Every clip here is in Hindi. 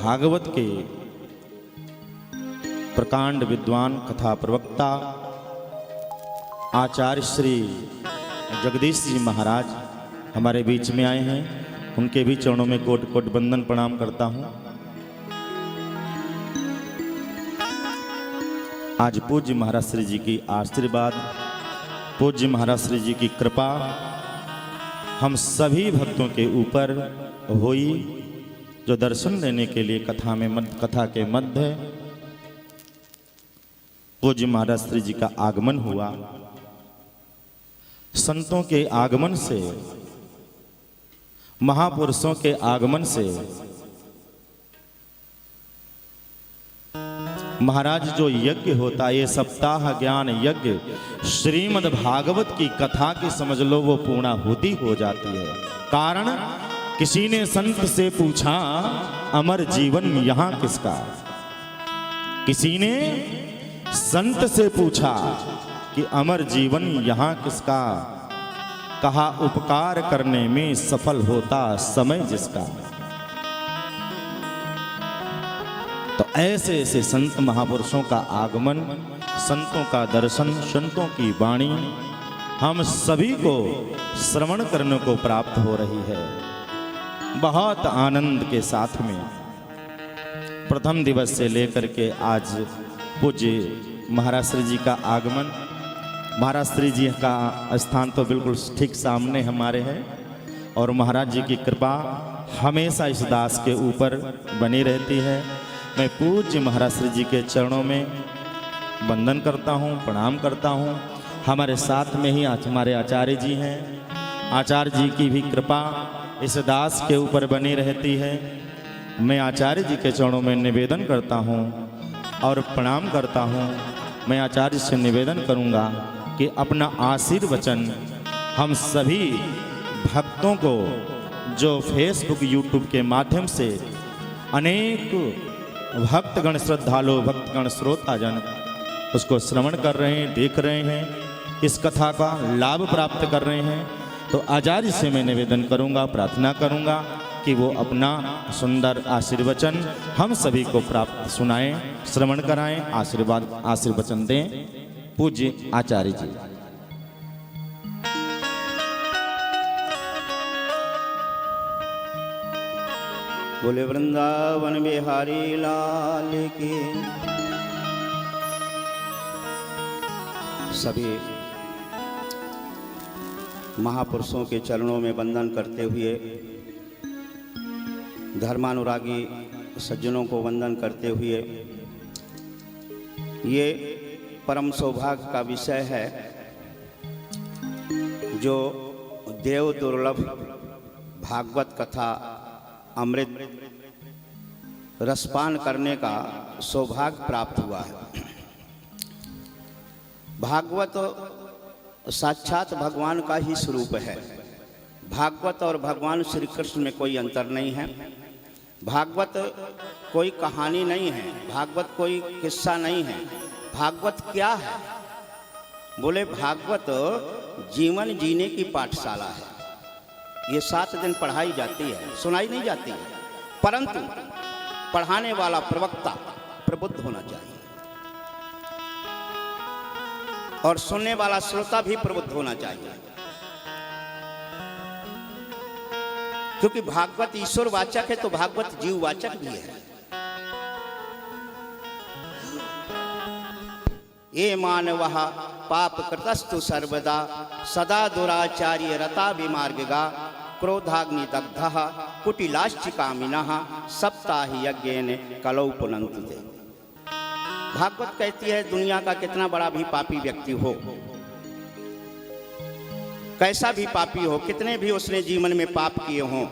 भागवत के प्रकांड विद्वान कथा प्रवक्ता आचार्य श्री जगदीश जी महाराज हमारे बीच में आए हैं। उनके भी चरणों में कोट कोट वंदन प्रणाम करता हूं। आज पूज्य महाराज श्री जी की आशीर्वाद, पूज्य महाराज श्री जी की कृपा हम सभी भक्तों के ऊपर हुई, जो दर्शन देने के लिए कथा के मध्य पूज्य महाराज श्री जी का आगमन हुआ। संतों के आगमन से, महापुरुषों के आगमन से महाराज जो यज्ञ होता है, ये सप्ताह ज्ञान यज्ञ श्रीमद् भागवत की कथा की समझ लो वो पूर्णाहुति हो जाती है। कारण किसी ने संत से पूछा अमर जीवन यहाँ किसका। किसी ने संत से पूछा कि अमर जीवन यहाँ किसका। कहा उपकार करने में सफल होता समय जिसका। तो ऐसे ऐसे संत महापुरुषों का आगमन, संतों का दर्शन, संतों की वाणी हम सभी को श्रवण करने को प्राप्त हो रही है। बहुत आनंद के साथ में प्रथम दिवस से लेकर के आज पूज्य महाराज श्री जी का आगमन, महाराज श्री जी का स्थान तो बिल्कुल ठीक सामने हमारे है और महाराज जी की कृपा हमेशा इस दास के ऊपर बनी रहती है। मैं पूज्य महाराज श्री जी के चरणों में वंदन करता हूँ, प्रणाम करता हूँ। हमारे साथ में ही आज हमारे आचार्य जी हैं। आचार्य जी की भी कृपा इस दास के ऊपर बनी रहती है। मैं आचार्य जी के चरणों में निवेदन करता हूँ और प्रणाम करता हूँ। मैं आचार्य से निवेदन करूँगा कि अपना आशीर्वचन हम सभी भक्तों को, जो फेसबुक यूट्यूब के माध्यम से अनेक भक्तगण, श्रद्धालु भक्तगण, श्रोताजन उसको श्रवण कर रहे हैं, देख रहे हैं, इस कथा का लाभ प्राप्त कर रहे हैं, तो आचार्य से मैं निवेदन करूंगा, प्रार्थना करूंगा कि वो अपना सुंदर आशीर्वचन हम सभी को प्राप्त सुनाएं, श्रवण कराएं, आशीर्वचन दें। पूज्य आचार्य जी। बोले वृंदावन बिहारी लाल की। सभी महापुरुषों के चरणों में वंदन करते हुए, धर्मानुरागी सज्जनों को वंदन करते हुए, ये परम सौभाग्य का विषय है जो देव दुर्लभ भागवत कथा अमृत रसपान करने का सौभाग्य प्राप्त हुआ है। भागवत साक्षात भगवान का ही स्वरूप है। भागवत और भगवान श्री कृष्ण में कोई अंतर नहीं है। भागवत कोई कहानी नहीं है, भागवत कोई किस्सा नहीं है। भागवत क्या है? बोले भागवत जीवन जीने की पाठशाला है। ये 7 दिन पढ़ाई जाती है, सुनाई नहीं जाती है, परंतु पढ़ाने वाला प्रवक्ता प्रबुद्ध होना चाहिए और सुनने वाला श्रोता भी प्रबुद्ध होना चाहिए, क्योंकि भागवत ईश्वर वाचक है तो भागवत जीव वाचक भी है। ये मानवः पाप कृतस्तु सर्वदा सदा दुराचार्य रता विमार्गा क्रोधाग्नि दग्धः कुटिलाश्चिकामिनः सप्ताहि यज्ञेन कलौ पुनन्ति। भागवत कहती है दुनिया का कितना बड़ा भी पापी व्यक्ति हो, कैसा भी पापी हो, कितने भी उसने जीवन में पाप किए हों,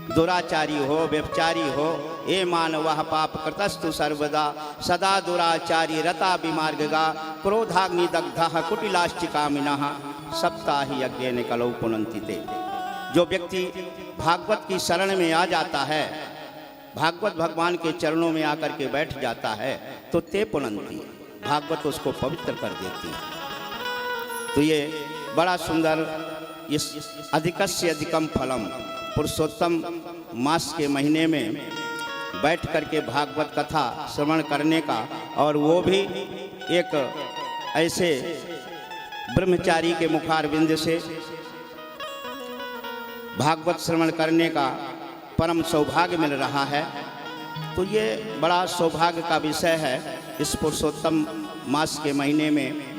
दुराचारी हो, व्यभिचारी हो, ये मानवः पाप कृतस्तु सर्वदा सदा दुराचारी रता विमार्गा क्रोधाग्नि दग्धः कुटिलाश्चिकामिनः सप्ताहि यज्ञेन कलौ पुनन्ति ते। जो व्यक्ति भागवत की शरण में आ जाता है, भागवत भगवान के चरणों में आकर के बैठ जाता है, तो ते पुनन्ति, भागवत उसको पवित्र कर देती है। तो ये बड़ा सुंदर, इस अधिकस्य अधिकम फलम, पुरुषोत्तम मास के महीने में बैठ करके भागवत कथा श्रवण करने का, और वो भी एक ऐसे ब्रह्मचारी के मुखारविंद से भागवत श्रवण करने का परम सौभाग्य मिल रहा है। तो ये बड़ा सौभाग्य का विषय है। इस पुरुषोत्तम मास के महीने में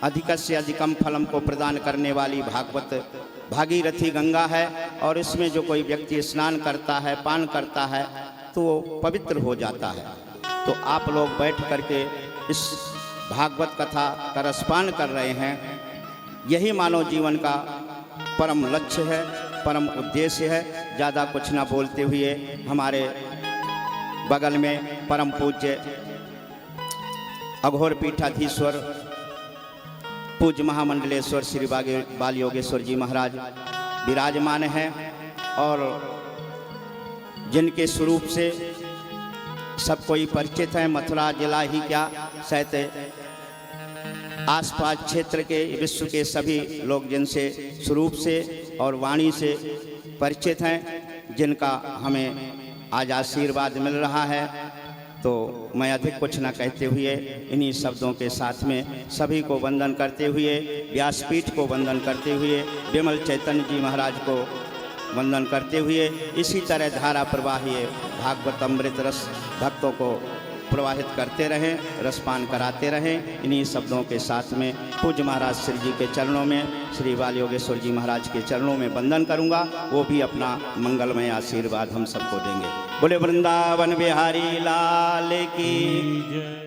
अधिक से अधिकम फलम को प्रदान करने वाली भागवत भागीरथी गंगा है, और इसमें जो कोई व्यक्ति स्नान करता है, पान करता है, तो वो पवित्र हो जाता है। तो आप लोग बैठ करके इस भागवत कथा का रसपान कर रहे हैं। यही मानव जीवन का परम लक्ष्य है, परम उद्देश्य है। ज़्यादा कुछ ना बोलते हुए हमारे बगल में परम पूज्य अघोर पीठाधीश्वर पूज्य महामंडलेश्वर श्री बाल योगेश्वर जी महाराज विराजमान हैं, और जिनके स्वरूप से सब कोई परिचित है। मथुरा जिला ही क्या, शायद आसपास क्षेत्र के विश्व के सभी लोग जिनसे स्वरूप से और वाणी से परिचित हैं, जिनका हमें आज आशीर्वाद मिल रहा है। तो मैं अधिक कुछ न कहते हुए इन्हीं शब्दों के साथ में सभी को वंदन करते हुए, व्यासपीठ को वंदन करते हुए, विमल चैतन्य जी महाराज को वंदन करते हुए, इसी तरह धारा प्रवाही भागवत अमृत रस भक्तों को प्रवाहित करते रहें, रसपान कराते रहें। इन्हीं शब्दों के साथ में पूज्य महाराज श्री जी के चरणों में, श्री बाल योगेश्वर जी महाराज के चरणों में वंदन करूंगा। वो भी अपना मंगलमय आशीर्वाद हम सबको देंगे। बोले वृंदावन बिहारी लाल की जय।